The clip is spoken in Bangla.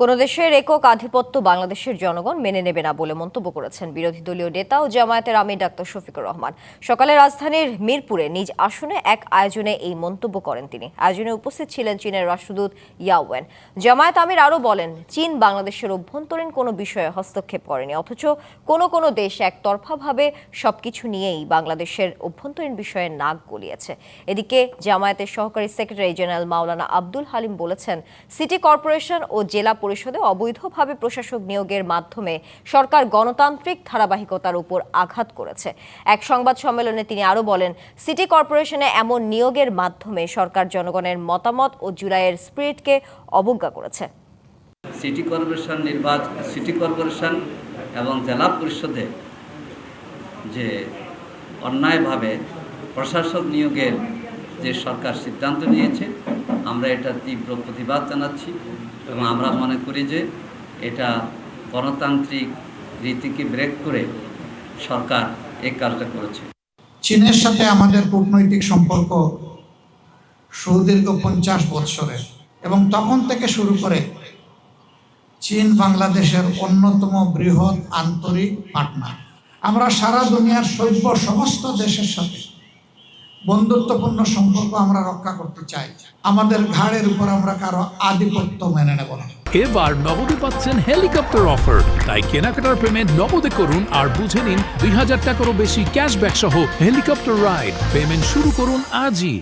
কোনো দেশের একক আধিপত্য বাংলাদেশের জনগণ মেনে নেবে না বলে মন্তব্য করেছেন বিরোধী দলীয় নেতা ও জামায়াতের আমির ডাক্তার শফিকুর রহমান। সকালে রাজধানীর মিরপুরে নিজ আসনে এক আয়োজনে এই মন্তব্য করেন তিনি। আয়োজনে উপস্থিত ছিলেন চীনের রাষ্ট্রদূত ইয়াওয়েন। জামায়াত আমির আরও বলেন, চীন বাংলাদেশের অভ্যন্তরীণ কোনো বিষয়ে হস্তক্ষেপ করেনি, অথচ কোনো দেশ একতরফাভাবে সবকিছু নিয়েই বাংলাদেশের অভ্যন্তরীণ বিষয়ে নাক গলিয়েছে। এদিকে জামায়াতের সহকারী সেক্রেটারি জেনারেল মাওলানা আব্দুল হালিম বলেছেন, সিটি কর্পোরেশন ও জেলা পরিষদে অবৈধভাবে প্রশাসক নিয়োগের মাধ্যমে সরকার গণতান্ত্রিক ধারাবাহিকতার উপর আঘাত করেছে। এক সংবাদ সম্মেলনে তিনি আরও বলেন, সিটি কর্পোরেশনে এমন নিয়োগের মাধ্যমে সরকার জনগণের মতামত ও জুলাইয়ের স্পিরিটকে অবজ্ঞা করেছে। সিটি কর্পোরেশন এবং জেলা পরিষদে যে অন্যায়ভাবে প্রশাসক নিয়োগের যে সরকার সিদ্ধান্ত নিয়েছে, আমরা এটা তীব্র প্রতিবাদ জানাচ্ছি এবং আমরা মনে করি যে এটা গণতান্ত্রিক রীতিকে ব্রেক করে সরকার এই কাজটা করেছে। চীনের সাথে আমাদের কূটনৈতিক সম্পর্ক সুদীর্ঘ 50 বৎসরের এবং তখন থেকে শুরু করে চীন বাংলাদেশের অন্যতম বৃহৎ আন্তরিক পার্টনার। আমরা সারা দুনিয়ার সমস্ত দেশের সাথে বন্ধুত্বপূর্ণ সম্পর্ক আমরা রক্ষা করতে চাই। আমাদের ঘাড়ের উপর আমরা কারো আধিপত্য মেনে নেব না। এবার নগদে পাচ্ছেন হেলিকপ্টার অফার, তাই কেনাকাটার পেমেন্ট নগদে করুন আর বুঝে নিন 2000 টাকারও বেশি ক্যাশব্যাক সহ হেলিকপ্টার রাইড। পেমেন্ট শুরু করুন আজই।